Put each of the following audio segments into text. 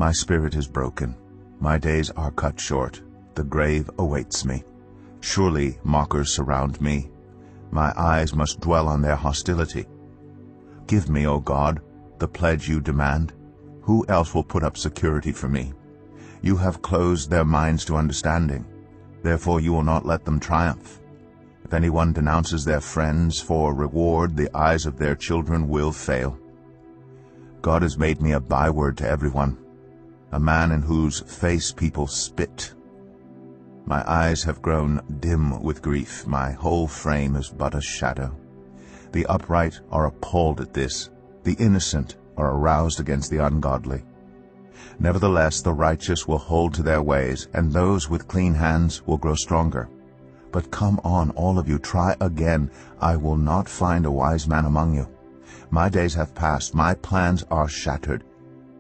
My spirit is broken. My days are cut short. The grave awaits me. Surely mockers surround me. My eyes must dwell on their hostility. Give me, O God, the pledge you demand. Who else will put up security for me? You have closed their minds to understanding. Therefore you will not let them triumph. If anyone denounces their friends for reward, the eyes of their children will fail. God has made me a byword to everyone, a man in whose face people spit. My eyes have grown dim with grief. My whole frame is but a shadow. The upright are appalled at this. The innocent are aroused against the ungodly. Nevertheless, the righteous will hold to their ways, and those with clean hands will grow stronger. But come on, all of you, try again. I will not find a wise man among you. My days have passed, my plans are shattered,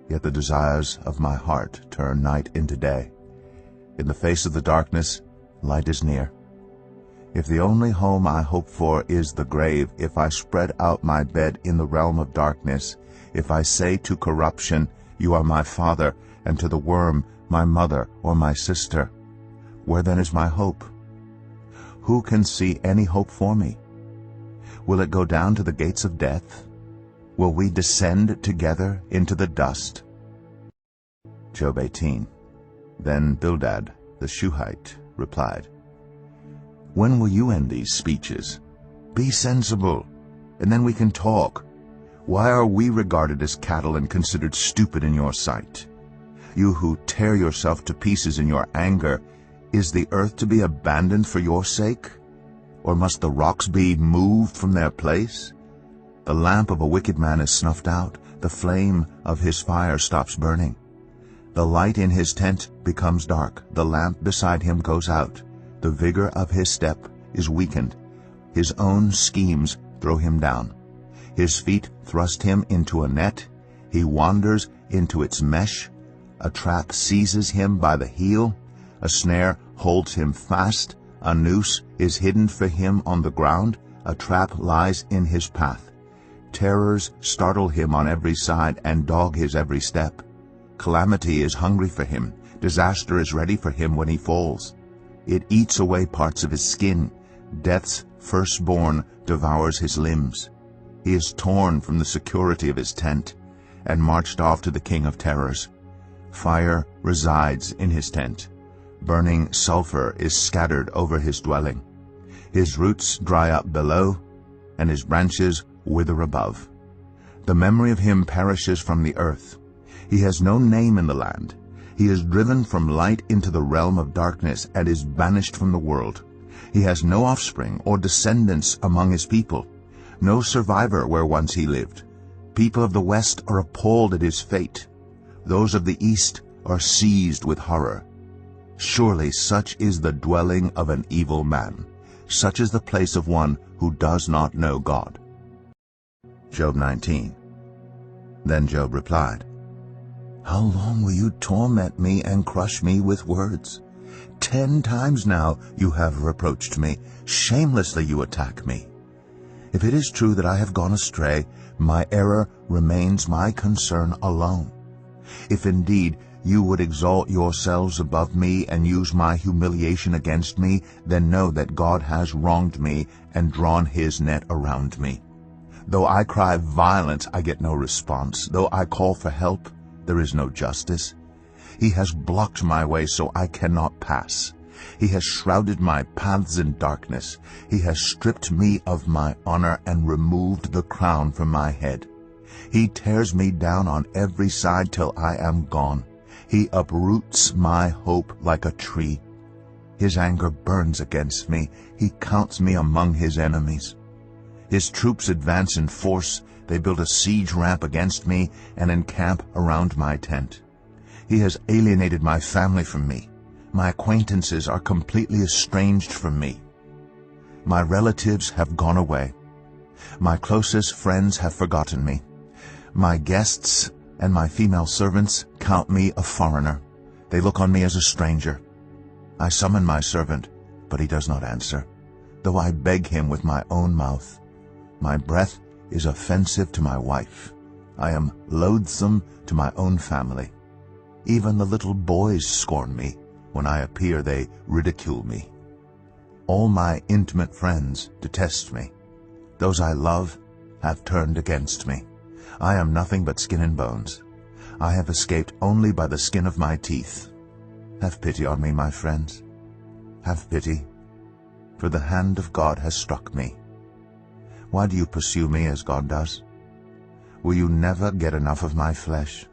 yet the desires of my heart turn night into day. In the face of the darkness, light is near. If the only home I hope for is the grave, if I spread out my bed in the realm of darkness, if I say to corruption, you are my father, and to the worm, my mother or my sister, where then is my hope? Who can see any hope for me? Will it go down to the gates of death? Will we descend together into the dust? Job 18. Then Bildad the Shuhite replied, When will you end these speeches? Be sensible, and then we can talk. Why are we regarded as cattle and considered stupid in your sight? You who tear yourself to pieces in your anger, is the earth to be abandoned for your sake? Or must the rocks be moved from their place? The lamp of a wicked man is snuffed out. The flame of his fire stops burning. The light in his tent becomes dark. The lamp beside him goes out. The vigor of his step is weakened. His own schemes throw him down. His feet thrust him into a net. He wanders into its mesh. A trap seizes him by the heel. A snare holds him fast. A noose is hidden for him on the ground. A trap lies in his path. Terrors startle him on every side and dog his every step. Calamity is hungry for him. Disaster is ready for him when he falls. It eats away parts of his skin. Death's firstborn devours his limbs. He is torn from the security of his tent and marched off to the king of terrors. Fire resides in his tent. Burning sulfur is scattered over his dwelling. His roots dry up below, and his branches wither above. The memory of him perishes from the earth. He has no name in the land. He is driven from light into the realm of darkness and is banished from the world. He has no offspring or descendants among his people, no survivor where once he lived. People of the west are appalled at his fate. Those of the east are seized with horror. Surely such is the dwelling of an evil man. Such is the place of one who does not know God. Job 19. Then Job replied, How long will you torment me and crush me with words? 10 times now you have reproached me. Shamelessly you attack me. If it is true that I have gone astray, my error remains my concern alone. If indeed you would exalt yourselves above me and use my humiliation against me, then know that God has wronged me and drawn his net around me. Though I cry violence, I get no response. Though I call for help, there is no justice. He has blocked my way so I cannot pass. He has shrouded my paths in darkness. He has stripped me of my honor and removed the crown from my head. He tears me down on every side till I am gone. He uproots my hope like a tree. His anger burns against me. He counts me among his enemies. His troops advance in force. They build a siege ramp against me and encamp around my tent. He has alienated my family from me. My acquaintances are completely estranged from me. My relatives have gone away. My closest friends have forgotten me. My guests and my female servants count me a foreigner. They look on me as a stranger. I summon my servant, but he does not answer, though I beg him with my own mouth. My breath is offensive to my wife. I am loathsome to my own family. Even the little boys scorn me. When I appear, they ridicule me. All my intimate friends detest me. Those I love have turned against me. I am nothing but skin and bones. I have escaped only by the skin of my teeth. Have pity on me, my friends. Have pity, for the hand of God has struck me. Why do you pursue me as God does? Will you never get enough of my flesh?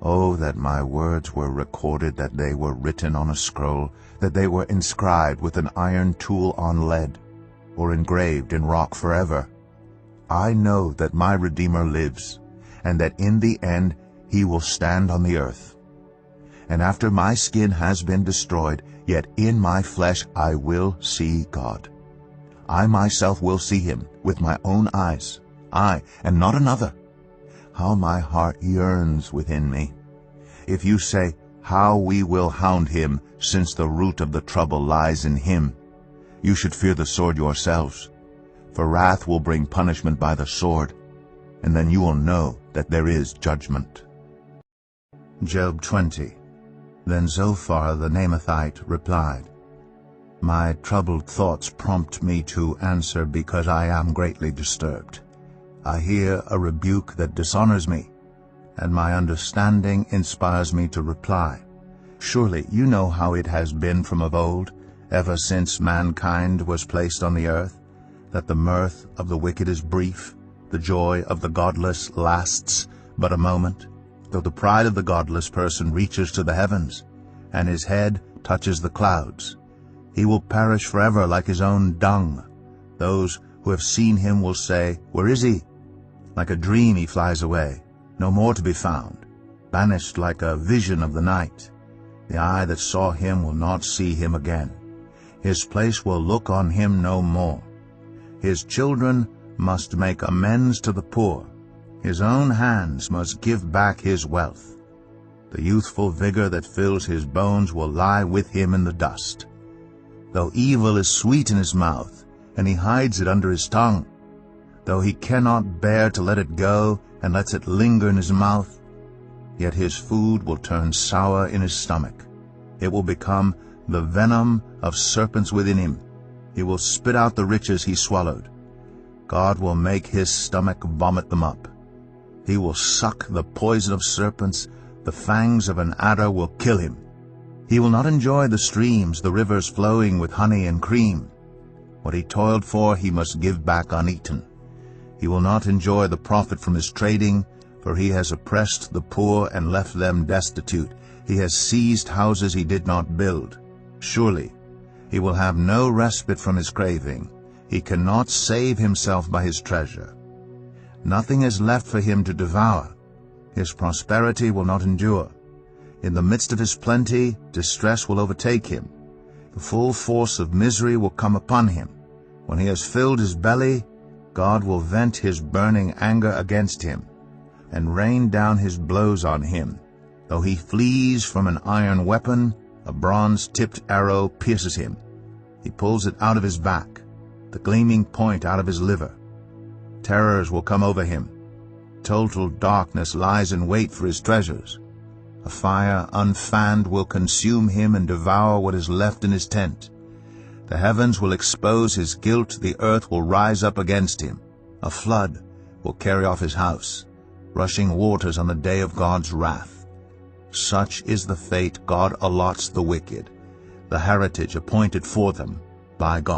Oh, that my words were recorded, that they were written on a scroll, that they were inscribed with an iron tool on lead, or engraved in rock forever. I know that my Redeemer lives, and that in the end he will stand on the earth. And after my skin has been destroyed, yet in my flesh I will see God. I myself will see him with my own eyes, I, and not another. How my heart yearns within me. If you say, how we will hound him, since the root of the trouble lies in him, you should fear the sword yourselves. For wrath will bring punishment by the sword, and then you will know that there is judgment. Job 20. Then Zophar the Naamathite replied, My troubled thoughts prompt me to answer, because I am greatly disturbed. I hear a rebuke that dishonors me, and my understanding inspires me to reply. Surely you know how it has been from of old, ever since mankind was placed on the earth, that the mirth of the wicked is brief, the joy of the godless lasts but a moment. Though the pride of the godless person reaches to the heavens, and his head touches the clouds, he will perish forever like his own dung. Those who have seen him will say, Where is he? Like a dream he flies away, no more to be found, banished like a vision of the night. The eye that saw him will not see him again. His place will look on him no more. His children must make amends to the poor. His own hands must give back his wealth. The youthful vigor that fills his bones will lie with him in the dust. Though evil is sweet in his mouth, and he hides it under his tongue, though he cannot bear to let it go, and lets it linger in his mouth, yet his food will turn sour in his stomach. It will become the venom of serpents within him. He will spit out the riches he swallowed. God will make his stomach vomit them up. He will suck the poison of serpents. The fangs of an adder will kill him. He will not enjoy the streams, the rivers flowing with honey and cream. What he toiled for he must give back uneaten. He will not enjoy the profit from his trading, for he has oppressed the poor and left them destitute. He has seized houses he did not build. Surely he will have no respite from his craving. He cannot save himself by his treasure. Nothing is left for him to devour. His prosperity will not endure. In the midst of his plenty, distress will overtake him. The full force of misery will come upon him. When he has filled his belly, God will vent his burning anger against him, and rain down his blows on him. Though he flees from an iron weapon, a bronze-tipped arrow pierces him. He pulls it out of his back, the gleaming point out of his liver. Terrors will come over him. Total darkness lies in wait for his treasures. A fire unfanned will consume him and devour what is left in his tent. The heavens will expose his guilt, the earth will rise up against him. A flood will carry off his house, rushing waters on the day of God's wrath. Such is the fate God allots the wicked, the heritage appointed for them by God.